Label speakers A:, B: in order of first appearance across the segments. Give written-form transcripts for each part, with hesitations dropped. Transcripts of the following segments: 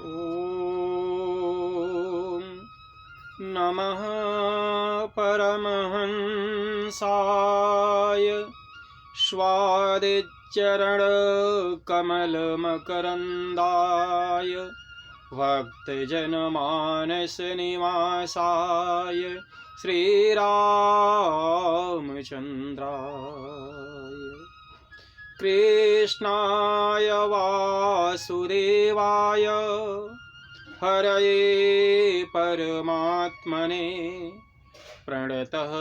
A: ॐ नमः परमहंसाय स्वादिचरणकमलमकरन्दाय भक्तजनमानसनिवासाय श्रीरामचन्द्राय कृष्णाय वासुदेवाय हरये परमात्मने प्रणतः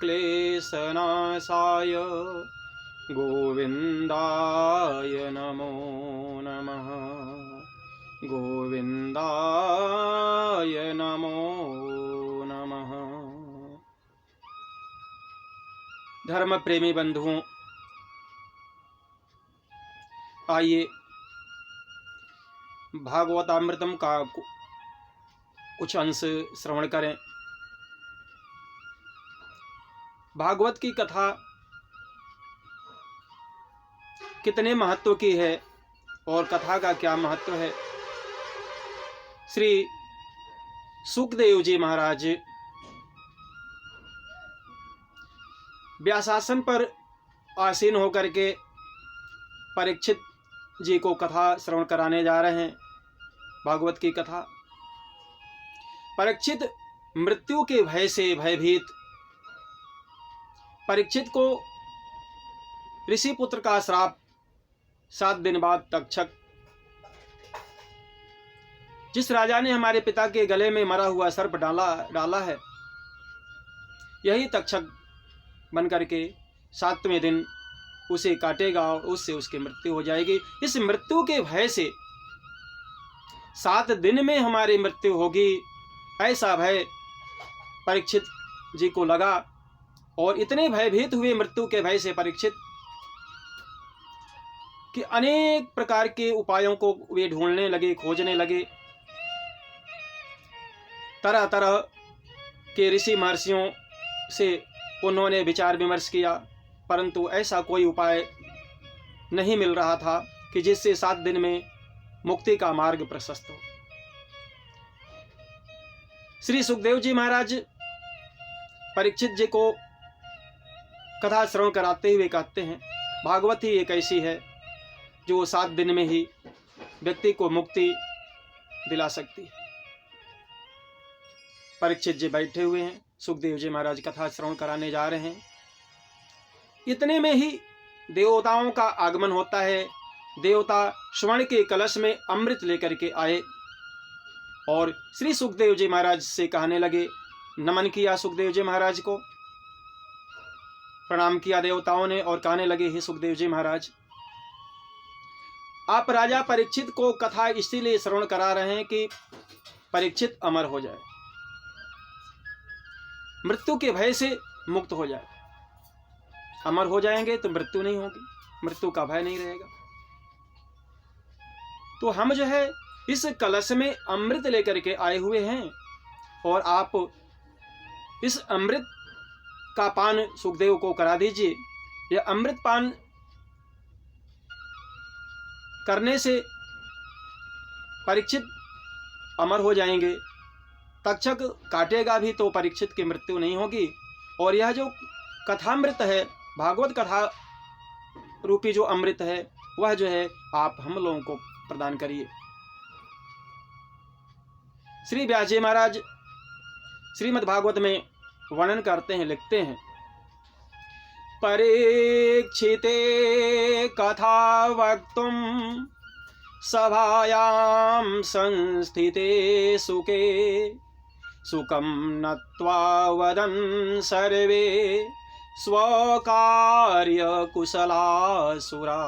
A: क्लेशनाशाय गोविन्दाय नमो नमः। गोविन्दाय नमो नमः। धर्म प्रेमी बंधुओं, आइए भागवतामृतम का कुछ अंश श्रवण करें। भागवत की कथा कितने महत्व की है और कथा का क्या महत्व है। श्री सुखदेव जी महाराज व्यासासन पर आसीन होकर के परीक्षित जी को कथा श्रवण कराने जा रहे हैं। भागवत की कथा। परीक्षित मृत्यु के भय से भयभीत। परीक्षित को ऋषि पुत्र का श्राप। 7 दिन बाद तक्षक, जिस राजा ने हमारे पिता के गले में मरा हुआ सर्प डाला है, यही तक्षक बनकर के 7वें दिन उसे काटेगा और उससे उसकी मृत्यु हो जाएगी। इस मृत्यु के भय से 7 दिन में हमारी मृत्यु होगी, ऐसा भय परीक्षित जी को लगा। और इतने भयभीत हुए मृत्यु के भय से परीक्षित कि अनेक प्रकार के उपायों को वे ढूंढने लगे, खोजने लगे। तरह तरह के ऋषि महर्षियों से उन्होंने विचार विमर्श किया, परंतु ऐसा कोई उपाय नहीं मिल रहा था कि जिससे 7 दिन में मुक्ति का मार्ग प्रशस्त हो। श्री सुखदेव जी महाराज परीक्षित जी को कथा श्रवण कराते हुए कहते हैं, भागवत ही एक ऐसी है जो 7 दिन में ही व्यक्ति को मुक्ति दिला सकती है। परीक्षित जी बैठे हुए हैं, सुखदेव जी महाराज कथा श्रवण कराने जा रहे हैं। इतने में ही देवताओं का आगमन होता है। देवता स्वर्ण के कलश में अमृत लेकर के आए और श्री सुखदेव जी महाराज से कहने लगे। नमन किया सुखदेव जी महाराज को, प्रणाम किया देवताओं ने और कहने लगे, हे सुखदेव जी महाराज, आप राजा परीक्षित को कथा इसीलिए श्रवण करा रहे हैं कि परीक्षित अमर हो जाए, मृत्यु के भय से मुक्त हो जाए। अमर हो जाएंगे तो मृत्यु नहीं होगी, मृत्यु का भय नहीं रहेगा। तो हम जो है इस कलश में अमृत लेकर के आए हुए हैं और आप इस अमृत का पान सुखदेव को करा दीजिए। यह अमृत पान करने से परीक्षित अमर हो जाएंगे। तक्षक काटेगा भी तो परीक्षित की मृत्यु नहीं होगी। और यह जो कथामृत है, भागवत कथा रूपी जो अमृत है, वह जो है आप हम लोगों को प्रदान करिए। श्री व्यास जी महाराज श्रीमद् भागवत में वर्णन करते हैं, लिखते हैं, परीक्षिते कथा वक्तुम सभायां संस्थिते सुखे सुखम नत्वा वदन् सर्वे स्वकार्य कुशलासुरा।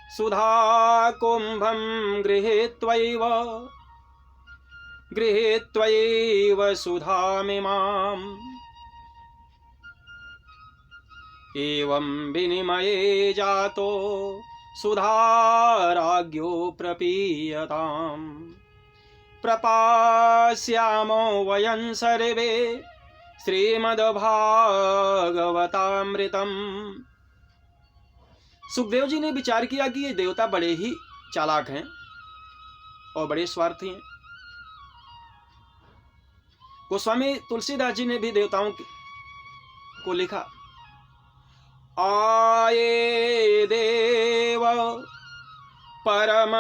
A: सुधा कुंभं गृहीत्वैव सुधामिमाम् एवं विनिमये जातो सुधाराज्ञो प्रपीयताम् प्रपास्यामो वयं सर्वे श्रीमद्भागवतामृतम् सुखदेव जी ने विचार किया कि ये देवता बड़े ही चालाक हैं और बड़े स्वार्थी हैं। गोस्वामी तुलसीदास जी ने भी देवताओं को लिखा, आये देव परम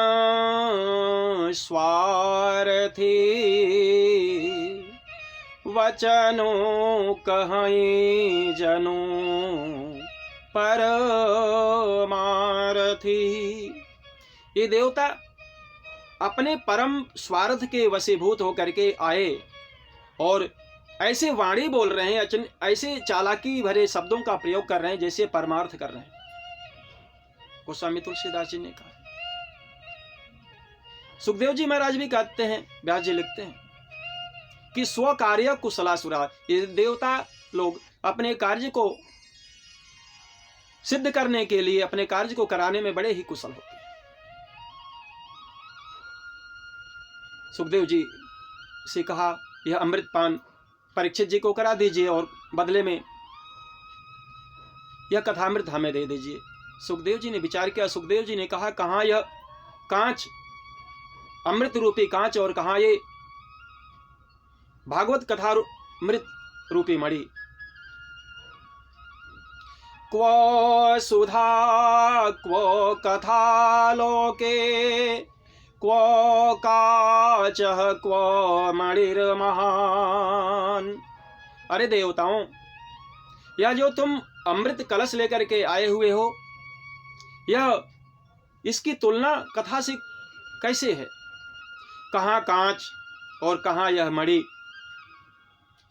A: स्वार्थी, वचनों कहीं जनो परमारथी। ये देवता अपने परम स्वार्थ के वशीभूत होकर के आए और ऐसे वाणी बोल रहे हैं, ऐसे चालाकी भरे शब्दों का प्रयोग कर रहे हैं जैसे परमार्थ कर रहे हैं। गोस्वामी तुलसीदास जी ने कहा। सुखदेव जी महाराज भी कहते हैं, व्यास जी लिखते हैं कि स्व कार्य कुशलासुरा। ये देवता लोग अपने कार्य को सिद्ध करने के लिए, अपने कार्य को कराने में बड़े ही कुशल होते हैं। सुखदेव जी से कहा, यह अमृतपान परीक्षित जी को करा दीजिए और बदले में यह कथामृत हमें दे दीजिए। सुखदेव जी ने विचार किया। सुखदेव जी ने कहा, कहाँ यह कांच, अमृत रूपी कांच, और कहाँ ये भागवत कथा मृत रूपी मणि। क्व सुधा क्व कथा लोके, क्व काचः क्व मणिर्महान। अरे देवताओं, यह जो तुम अमृत कलश लेकर के आए हुए हो, यह इसकी तुलना कथा से कैसे है? कहाँ कांच और कहाँ यह मणि,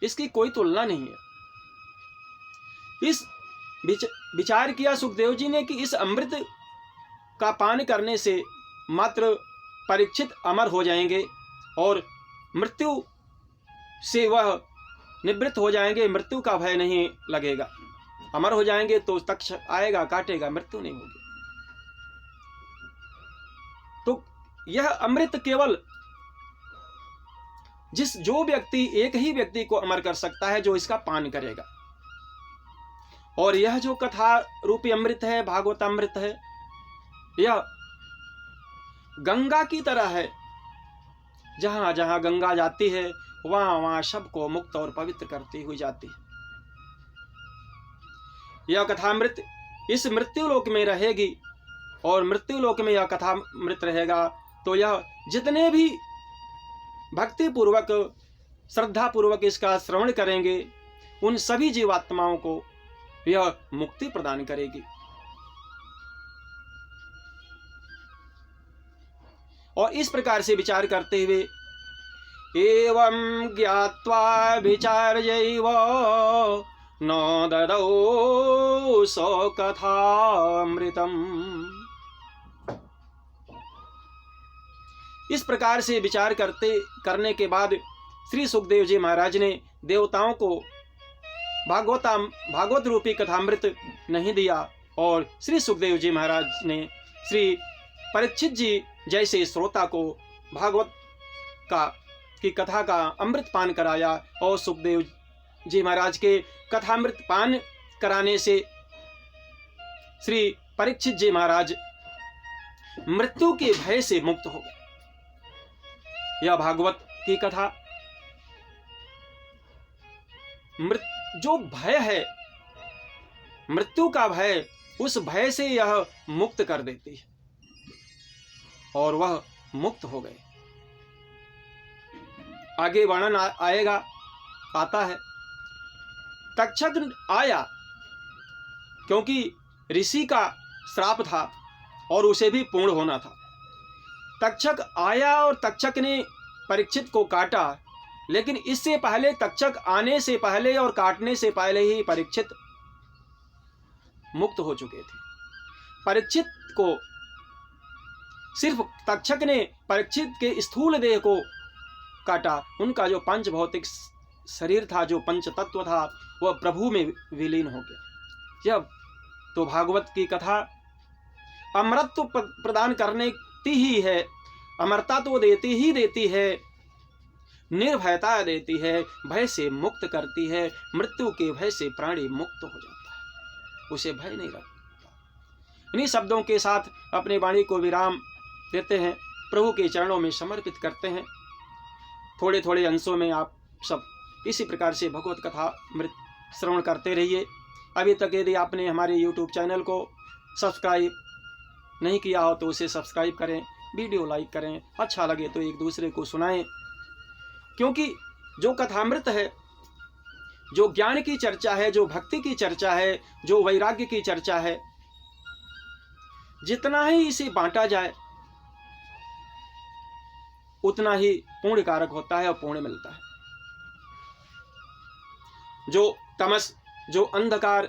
A: इसकी कोई तुलना नहीं है। इस विचार किया सुखदेव जी ने कि इस अमृत का पान करने से मात्र परीक्षित अमर हो जाएंगे और मृत्यु से वह निवृत्त हो जाएंगे, मृत्यु का भय नहीं लगेगा। अमर हो जाएंगे तो तक्षक आएगा, काटेगा, मृत्यु नहीं होगी। तो यह अमृत केवल जो व्यक्ति, एक ही व्यक्ति को अमर कर सकता है जो इसका पान करेगा। और यह जो कथा रूपी अमृत है, भागवत अमृत है, यह गंगा की तरह है। जहां जहां गंगा जाती है वहां वहां सबको मुक्त और पवित्र करती हुई जाती है। यह कथामृत इस मृत्युलोक में रहेगी और मृत्युलोक में यह कथामृत रहेगा तो यह जितने भी भक्ति पूर्वक, श्रद्धा पूर्वक इसका श्रवण करेंगे, उन सभी जीवात्माओं को यह मुक्ति प्रदान करेगी। और इस प्रकार से विचार करते हुए, एवं ज्ञात्वा विचार्यैव न ददौ सो कथामृतम्। इस प्रकार से विचार करने के बाद श्री सुखदेव जी महाराज ने देवताओं को भागवत रूपी कथामृत नहीं दिया और श्री सुखदेव जी महाराज ने श्री परीक्षित जी जैसे श्रोता को भागवत की कथा का अमृत पान कराया। और सुखदेव जी महाराज के कथामृत पान कराने से श्री परीक्षित जी महाराज मृत्यु के भय से मुक्त हो गए। यह भागवत की कथा जो भय है, मृत्यु का भय, उस भय से यह मुक्त कर देती है और वह मुक्त हो गए। आगे वर्णन आता है। तक्षक आया क्योंकि ऋषि का श्राप था और उसे भी पूर्ण होना था। तक्षक आया और तक्षक ने परीक्षित को काटा, लेकिन इससे पहले, तक्षक आने से पहले और काटने से पहले ही परीक्षित मुक्त हो चुके थे। परीक्षित को सिर्फ तक्षक ने परीक्षित के स्थूल देह को काटा, उनका जो पंच भौतिक शरीर था, जो पंच तत्व था, वह प्रभु में विलीन हो गया। जब तो भागवत की कथा अमरत्व प्रदान करने ही है, अमरता तो देती ही देती है, निर्भयता देती है, भय से मुक्त करती है। मृत्यु के भय से प्राणी मुक्त हो जाता है, उसे भय नहीं लगता। इन्हीं शब्दों के साथ अपने वाणी को विराम देते हैं, प्रभु के चरणों में समर्पित करते हैं। थोड़े थोड़े अंशों में आप सब इसी प्रकार से भगवत कथा अमृत श्रवण करते रहिए। अभी तक यदि आपने हमारे YouTube चैनल को सब्सक्राइब नहीं किया हो तो उसे सब्सक्राइब करें, वीडियो लाइक करें, अच्छा लगे तो एक दूसरे को सुनाएं, क्योंकि जो कथामृत है, जो ज्ञान की चर्चा है, जो भक्ति की चर्चा है, जो वैराग्य की चर्चा है, जितना ही इसे बांटा जाए उतना ही पुण्य कारक होता है और पुण्य मिलता है। जो तमस, जो अंधकार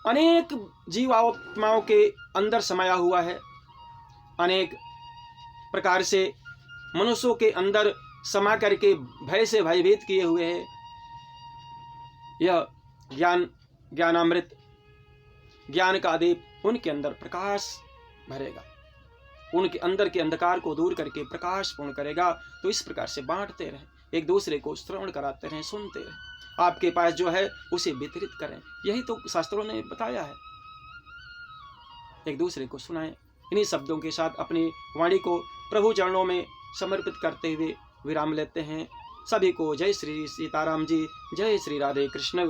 A: अनेक जीवात्माओं के अंदर समाया हुआ है, अनेक प्रकार से मनुष्यों के अंदर समा करके भय से भयभीत किए हुए है, यह ज्ञानामृत, ज्ञान का दीप उनके अंदर प्रकाश भरेगा, उनके अंदर के अंधकार को दूर करके प्रकाश पूर्ण करेगा। तो इस प्रकार से बांटते रहें, एक दूसरे को श्रवण कराते रहें, सुनते रहें, आपके पास जो है उसे वितरित करें, यही तो शास्त्रों ने बताया है। एक दूसरे को सुनाएं। इन्हीं शब्दों के साथ अपनी वाणी को प्रभु चरणों में समर्पित करते हुए विराम लेते हैं। सभी को जय श्री सीताराम जी, जय श्री राधे कृष्ण।